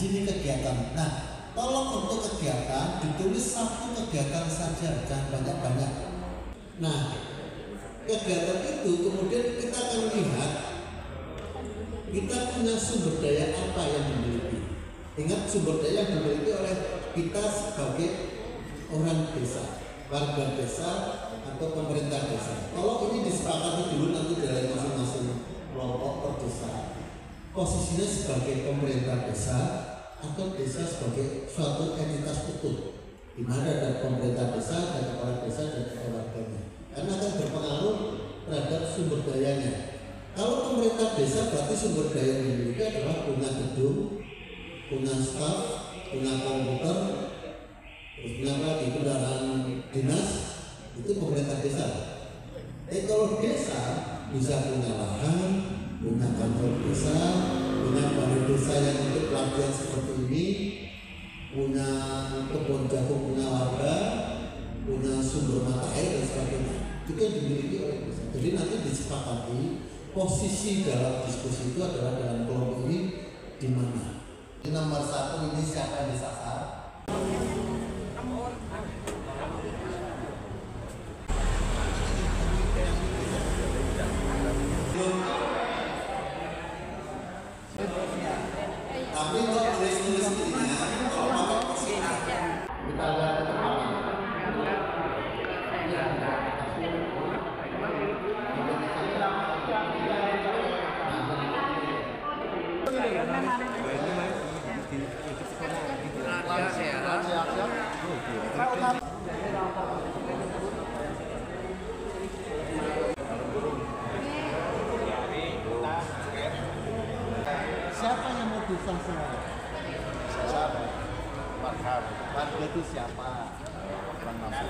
sini kegiatan. Nah, tolong untuk kegiatan ditulis satu kegiatan saja, jangan banyak-banyak. Nah, kegiatan itu kemudian kita akan lihat kita punya sumber daya apa yang dimiliki. Ingat, sumber daya yang dimiliki oleh kita sebagai orang desa, warga desa atau pemerintah desa. Kalau ini disepakati dulu nanti dari masing-masing kelompok per desa, posisinya sebagai pemerintah desa atau desa sebagai suatu entitas utuh, di mana ada pemerintah desa, ada kepala desa, dan kepala warganya. Karena akan berpengaruh terhadap sumber dayanya. Kalau pemerintah desa berarti sumber daya yang dimiliki adalah punya gedung, punya staf, punya komputer, terus punya lagi kendaraan dinas, itu pemerintah desa. Kalau desa bisa punya lahan, punya kantor desa, punya balai desa yang untuk pelatihan seperti ini, punya kebun jagung, punya warga, punya sumber mata air dan sebagainya. Itu yang dimiliki oleh desa. Jadi nanti disepakati posisi dalam diskusi itu adalah dalam kelompok ini di mana. Ini nomor satu, ini siapa yang disasar? Tapi untuk tulis-tulis ini, kalau pakai posisi kita lihat ke depan. Siapa yang mau disasar? Siapa? Warga itu siapa? Orang masuk.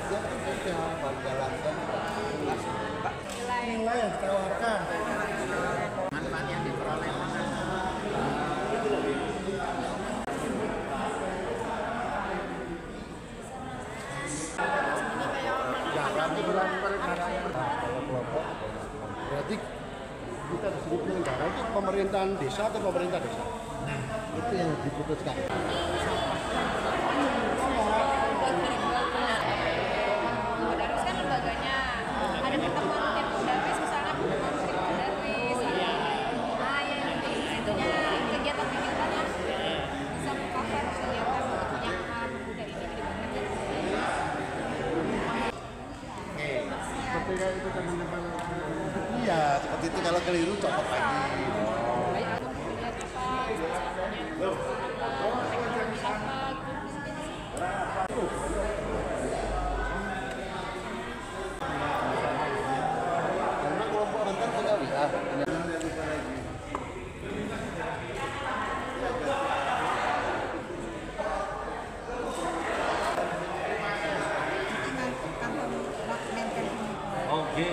Siapa saja warga lantan? Nilai yang ditawarkan. Manfaat yang diperoleh. Berarti kita disebut penyelenggara itu pemerintahan desa atau pemerintah desa? Nah, itu yang diputuskan. Darwis kan lembaganya ada pertemuan tim Darwis, misalnya pertemuan Darwis, yang itunya kegiatan-kegiatannya bisa mengcover kegiatan penyampaian dari ini Ketika itu teman-teman, Iya, seperti itu. Kalau keliru copot lagi. karena kelompok rentan punya WA. Oke.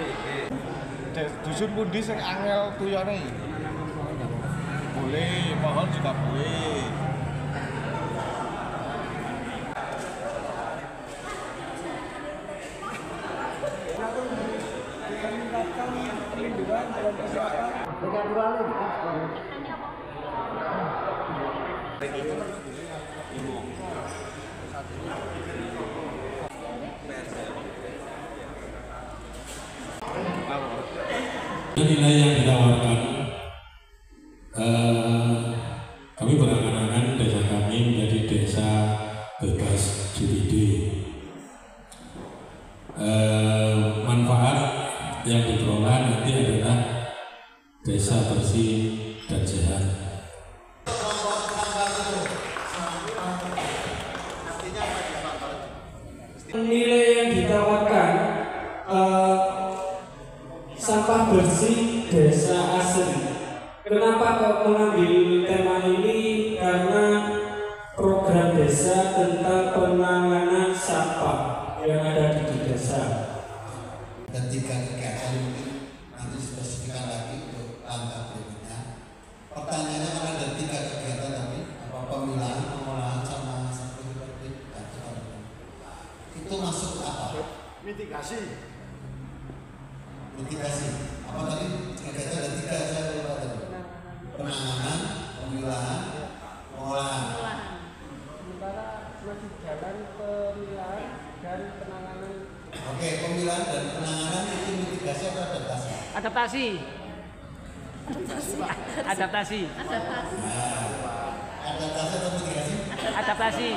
Dusun pundi sing angel tuyane? Boleh, mohon juga boleh. Meningkatkan perlindungan dan kesehatan. Nilai yang ditawarkan, kami berangan-angan desa kami menjadi desa bebas judi. Manfaat yang diperoleh nanti adalah desa bersih dan sehat. Nilai yang ditawarkan sampah bersih desa asri. Kenapa kok mengambil tema ini? Karena program desa tentang penanganan sampah yang ada di desa. Dan 3 kegiatan mungkin nanti spesifikkan lagi untuk langkah berikutnya. Pertanyaannya kan ada 3 kegiatan tadi, apa pemilahan, pengolahan, sama seperti itu masuk apa? Mitigasi. Mitigasi. Apa tadi? Kegiatan ada 3 saya lupa tadi. Penanganan, pemilahan, pengolahan. Sementara masih jalan pemilahan dan penanganan. Oke, pemilahan dan penanganan itu mitigasi atau adaptasi? Adaptasi. Adaptasi Adaptasi. atau mitigasi? Adaptasi.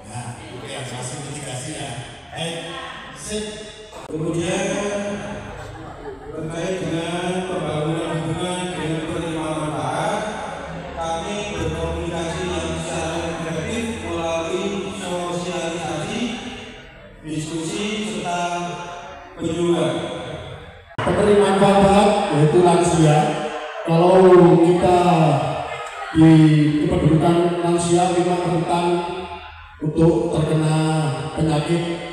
Nah, oke, masih mitigasi ya. Sip. Kemudian terkait dengan pembangunan hubungan dengan penerima manfaat, kami berkomunikasi yang secara interaktif melalui sosialisasi, diskusi serta penyuluhan. Penerima manfaat yaitu lansia. Kalau kita di kependudukan lansia memang rentan untuk terkena penyakit.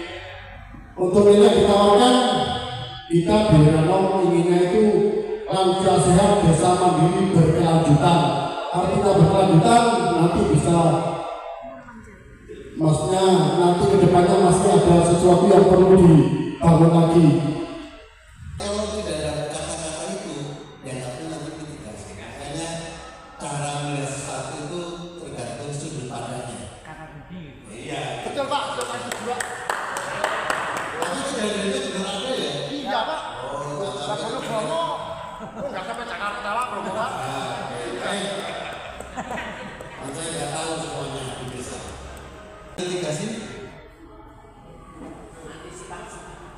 Untuk ini ditawarkan kita di Rano inginnya itu lansia sehat desa mandiri berkelanjutan. Artinya berkelanjutan nanti bisa, maksudnya nanti kedepannya masih ada sesuatu yang perlu dibangun lagi. Kalau tidak ada kata-kata itu, dianggapnya nanti mitigasi. Makanya cara melihat sesuatu itu tergantung sudut pandangnya. Iya. Betul Pak, betul Pak juga. Tapi kejadiannya juga ada ya. Iya Pak. Oh, Pak Bono Bromo. Enggak sampai Jakarta Pak Bromo Pak. Saya nggak tahu semuanya di desa. Mitigasi,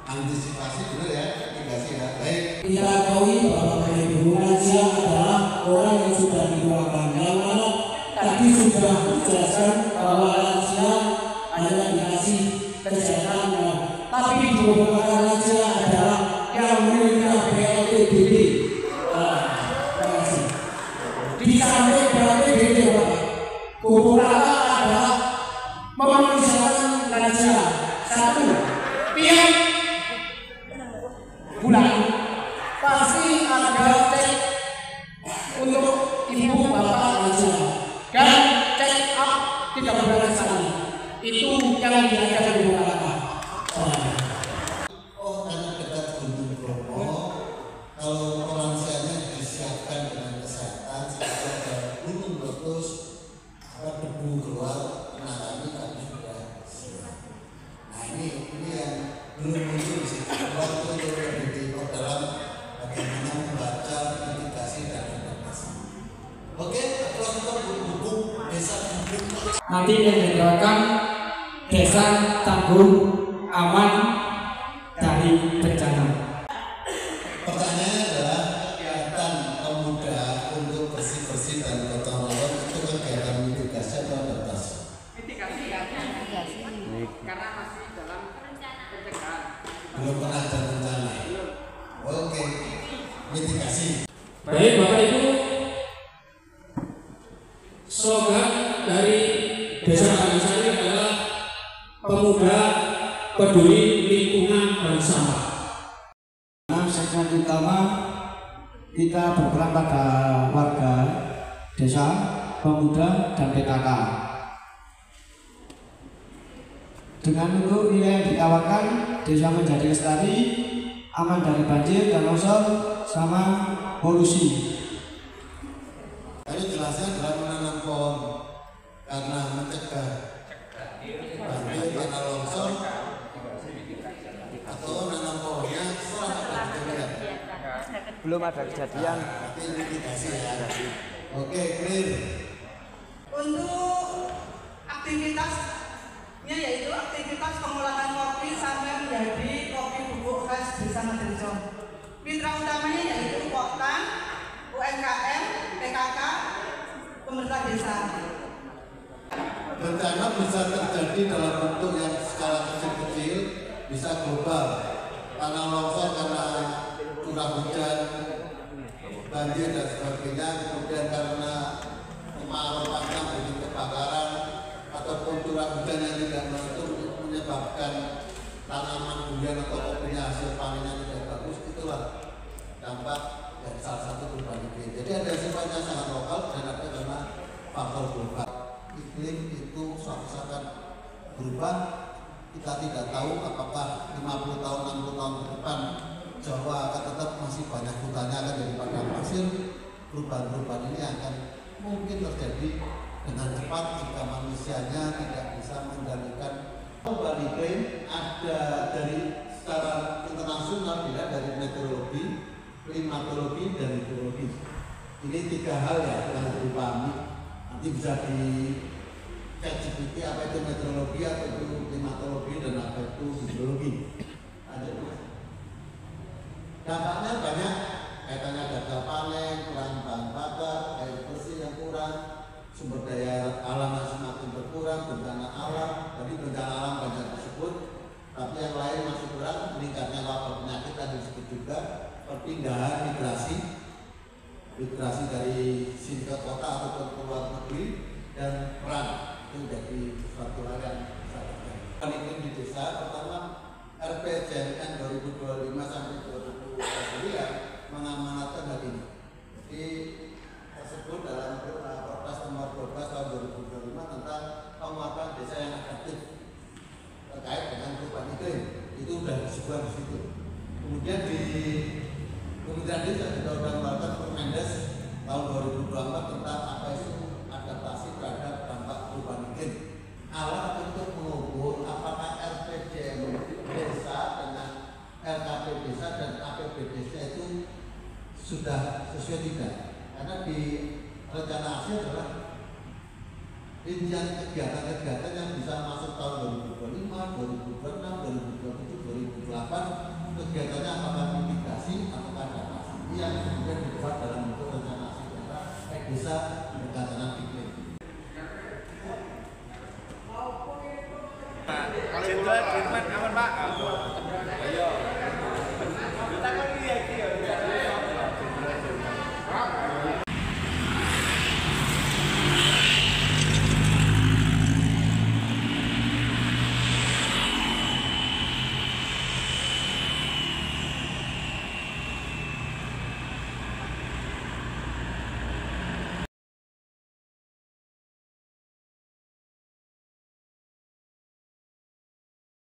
antisipasi benar ya, mitigasi ya. Baik. Kita akui bahwa Ibu lansia adalah orang yang sudah dituakan, yang mana tadi sudah dijelaskan bahwa lansia hanya dikasih kesehatan, tapi dibutuhkan lansia adalah yang memiliki BLTBD. Terima kasih. Di samping BLTBD, Kumpulaka adalah memenuhi syarat lansia. Satu, tiap bulan pasti ada cek untuk ibu bapak lansia dan check up 3 bulan sekali. Itu yang diajarkan di Kumpulaka. Oh, karena dekat Gunung Bromo, kalau lansianya disiapkan dengan kesehatan, seperti ada gunung meletus, debu keluar, penanganan kami sudah siap. Nah ini yang belum muncul sih. Waktu itu di dalam bagaimana membaca mitigasi dan adaptasi. Oke, aplaus untuk buku desa Tanggung. Nanti yang didoakan desa Tanggung aman dari bencana. Pertanyaannya adalah kegiatan pemuda untuk bersih-bersih dan gotong royong itu kegiatan mitigasi atau adaptasi? Mitigasi ya. Karena masih dalam pencegahan. Belum pernah ada bencana. Oke, mitigasi. Baik Bapak Ibu, slogan dari Desa Bangsa ini adalah pemuda peduli lingkungan dan sampah. Segmen utama kita berperan pada warga desa, pemuda, dan PKK. Dengan itu nilai yang ditawarkan, desa menjadi lestari, aman dari banjir dan longsor, sama polusi. Tadi jelasnya adalah menanam pohon karena mencegah banjir karena longsor, atau menanam pohonnya setelah ada kejadian. Belum ada kejadian. Berarti mitigasi ya. Oke, clear. Untuk aktivitasnya yaitu aktivitas pengolahan kopi sampai menjadi kopi bubuk khas Desa Maderjo. Mitra utamanya yaitu Poktan, UMKM, PKK, pemerintah desa. Bencana bisa terjadi dalam bentuk yang skala kecil-kecil, bisa global. Tanah longsor karena curah hujan, banjir dan sebagainya, kemudian karena kemarau panjang jadi kebakaran, ataupun curah hujan yang tidak menentu menyebabkan tanaman durian atau kopinya hasil panennya tidak bagus. Itulah dampak dari salah satu perubahan iklim. Jadi ada sifatnya sangat lokal dan ada karena faktor global. Iklim itu suatu saat akan berubah. Kita tidak tahu apakah 50 tahun, 60 tahun ke depan Jawa akan tetap masih banyak hutannya akan jadi padang pasir. Perubahan-perubahan ini akan mungkin terjadi dengan cepat jika manusianya tidak bisa mengendalikan. Perubahan iklim ada dari secara internasional, tidak dari meteorologi, klimatologi, dan hidrologi. Ini 3 hal ya yang harus dipahami. Nanti bisa di ChatGPT apa itu meteorologi, apa itu klimatologi, dan apa itu hidrologi. Ada dampaknya banyak, kaitannya gagal panen, kurang bahan bakar, air bersih yang kurang, sumber daya alam yang semakin berkurang, bencana alam. Tadi bencana alam banyak disebut, tapi yang lain masih kurang. Meningkatnya wabah penyakit tadi disebut juga, perpindahan migrasi dari sini ke kota ataupun ke luar negeri, dan perang itu jadi suatu hal yang sangat penting. Iklim di desa pertama RPJMN 2025 sampai 2029 mengamanatkan hal ini. Jadi tersebut dalam Perpres nomor 12 tahun 2025 tentang penguatan desa yang efektif terkait dengan perubahan iklim. Itu sudah disebut di situ. Kemudian di Kementerian Desa juga sudah mengeluarkan Permendes tahun 2024 tentang apa itu adaptasi terhadap dampak perubahan iklim. Alat untuk mengukur apakah RPJM desa dengan LKP desa dan APB desa itu sudah sesuai tidak? Karena di rencana aksi adalah rincian kegiatan-kegiatan yang bisa masuk tahun 2025, 2026, 2027, 2028. Kegiatannya apakah mitigasi atau adaptasi? Ini yang kemudian dibuat dalam bentuk rencana aksi daerah desa ketahanan iklim. Jenderal Dirman aman Pak. Ayo.